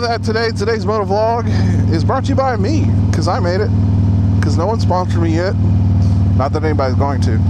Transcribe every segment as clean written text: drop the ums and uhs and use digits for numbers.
with that, today's moto vlog is brought to you by me, because I made it, because no one sponsored me yet. Not that anybody's going to.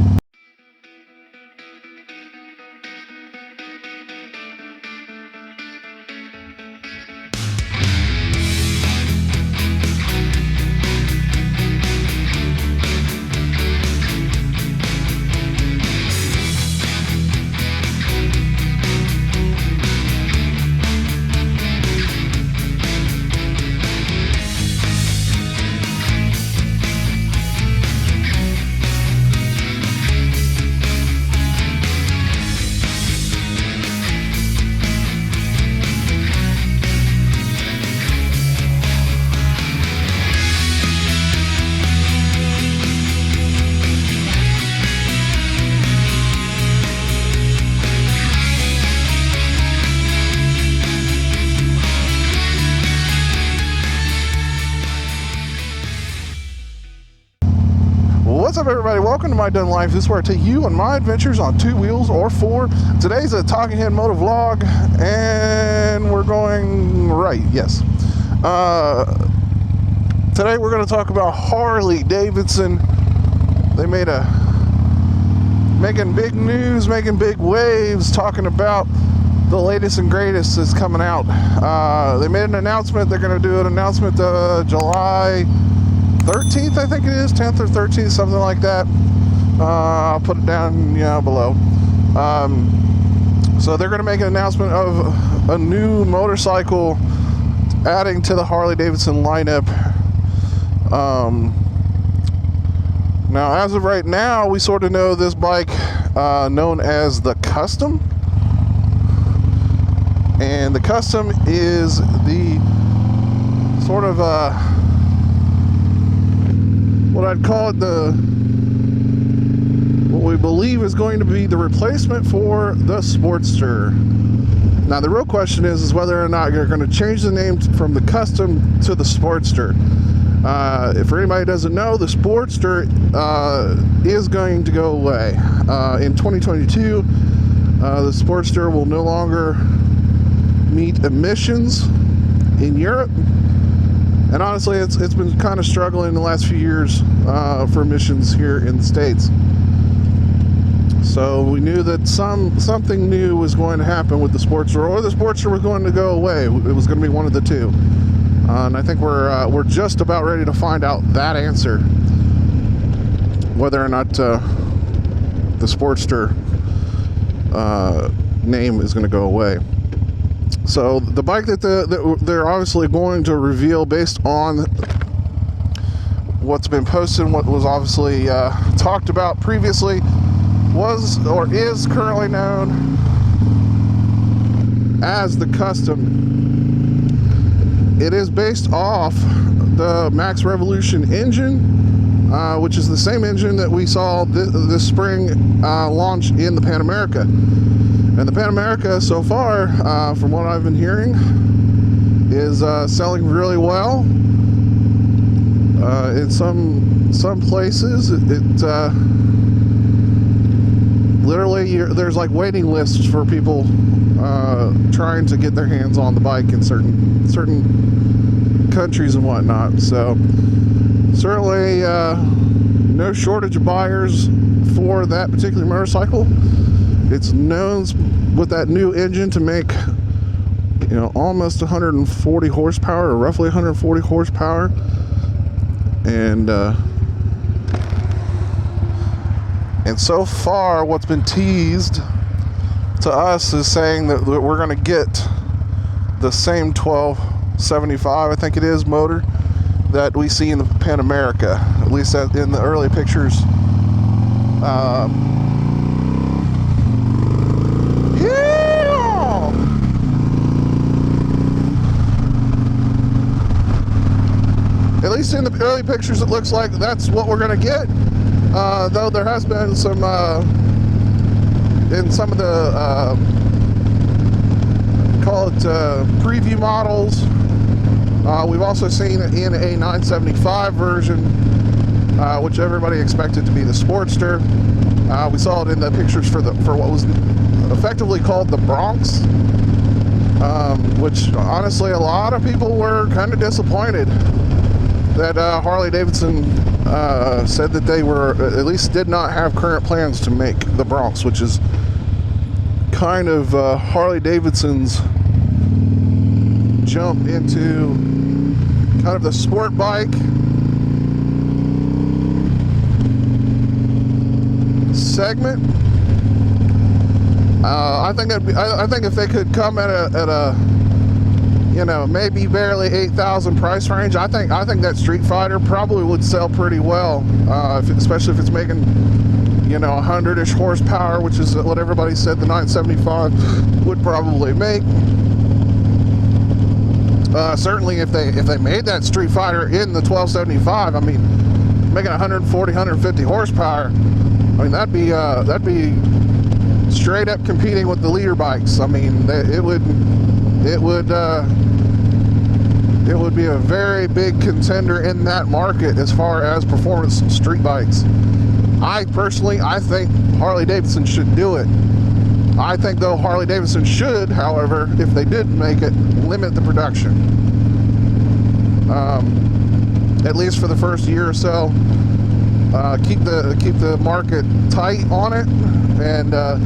What's up, everybody? Welcome to MyDunnLife. This is where I take you on my adventures on 2 wheels or 4. Today's a talking head moto vlog, and we're going right. Yes. Today we're going to talk about Harley Davidson. They making big news, making big waves, talking about the latest and greatest that's coming out. They made an announcement. They're going to do an announcement July 13th, I think it is, 10th or 13th, something like that. I'll put it down, below. So they're going to make an announcement of a new motorcycle adding to the Harley Davidson lineup. Now, as of right now, we sort of know this bike known as the Custom. And the Custom is the sort of what I'd call it, what we believe is going to be the replacement for the Sportster. Now, the real question is whether or not you're going to change the name from the Custom to the Sportster. If anybody doesn't know, the Sportster is going to go away. In 2022, the Sportster will no longer meet emissions in Europe. And honestly, it's been kind of struggling in the last few years for emissions here in the States. So we knew that something new was going to happen with the Sportster, or the Sportster was going to go away. It was going to be one of the two. And I think we're just about ready to find out that answer, whether or not the Sportster name is going to go away. So the bike that they're obviously going to reveal based on what's been posted and what was obviously talked about previously was or is currently known as the Custom. It is based off the Max Revolution engine, which is the same engine that we saw this spring launch in the Pan America. And the Pan America, so far, from what I've been hearing, is selling really well. In some places, it literally there's like waiting lists for people trying to get their hands on the bike in certain countries and whatnot. So certainly no shortage of buyers for that particular motorcycle. It's known with that new engine to make, almost 140 horsepower, or roughly 140 horsepower. And so far, what's been teased to us is saying that we're going to get the same 1275, I think it is, motor that we see in the Pan America, at least in the early pictures. At least in the early pictures, it looks like that's what we're going to get. Though there has been some, in some of the, call it preview models, we've also seen it in a 975 version, which everybody expected to be the Sportster. We saw it in the pictures for what was effectively called the Bronx. which honestly a lot of people were kind of disappointed that Harley Davidson said that they were, at least did not have current plans to make the Bronx, which is kind of Harley Davidson's jump into kind of the sport bike segment. I think if they could come at a you know, maybe barely 8,000 price range, I think that Street Fighter probably would sell pretty well, especially if it's making, you know, 100-ish horsepower, which is what everybody said the 975 would probably make. Certainly if they made that Street Fighter in the 1275, I mean, making 140, 150 horsepower, I mean, that'd be straight up competing with the leader bikes. I mean, it would be a very big contender in that market as far as performance street bikes. I think Harley Davidson should do it. I think though Harley Davidson should, however, if they did make it, limit the production. At least for the first year or so. Keep the market tight on it, and I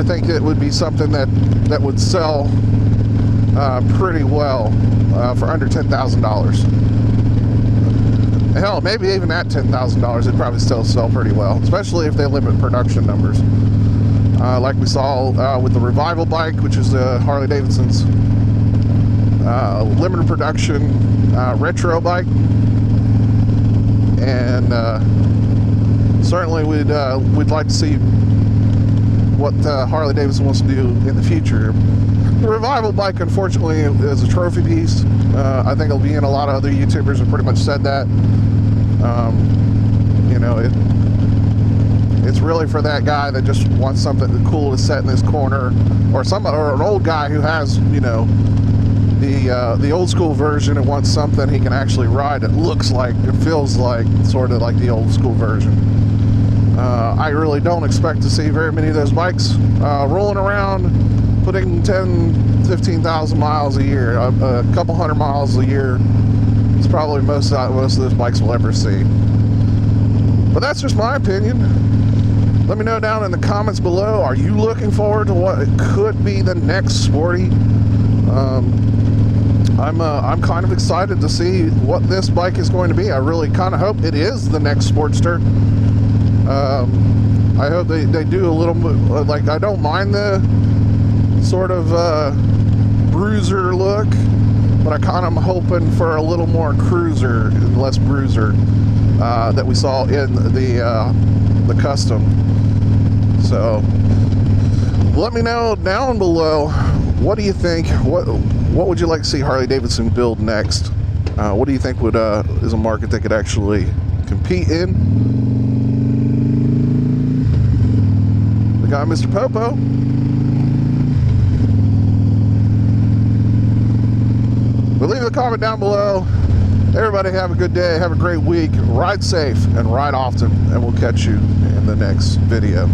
think it would be something that would sell pretty well for under $10,000. Hell, maybe even at $10,000, it'd probably still sell pretty well, especially if they limit production numbers. Like we saw with the Revival bike, which is Harley Davidson's limited production retro bike. And certainly we'd like to see what Harley Davidson wants to do in the future. The Revival bike, unfortunately, is a trophy piece. I think it'll be in a lot of other YouTubers have pretty much said that. You know, it's really for that guy that just wants something cool to set in his corner, or an old guy who has, you know, the old school version and wants something he can actually ride that looks like, it feels like, sort of like the old school version. I really don't expect to see very many of those bikes rolling around, putting 10, 15,000 miles a year, a couple hundred miles a year. It's probably most of those bikes we'll ever see. But that's just my opinion. Let me know down in the comments below, are you looking forward to what it could be the next sporty? I'm kind of excited to see what this bike is going to be. I really kind of hope it is the next Sportster. I hope they do a little bit, like, I don't mind the sort of bruiser look, but I kind of am hoping for a little more cruiser and less bruiser that we saw in the custom. So let me know down below, what do you think? What would you like to see Harley Davidson build next? What do you think is a market they could actually compete in? The guy, Mr. Popo. But leave a comment down below. Everybody have a good day, have a great week, ride safe and ride often, and we'll catch you in the next video.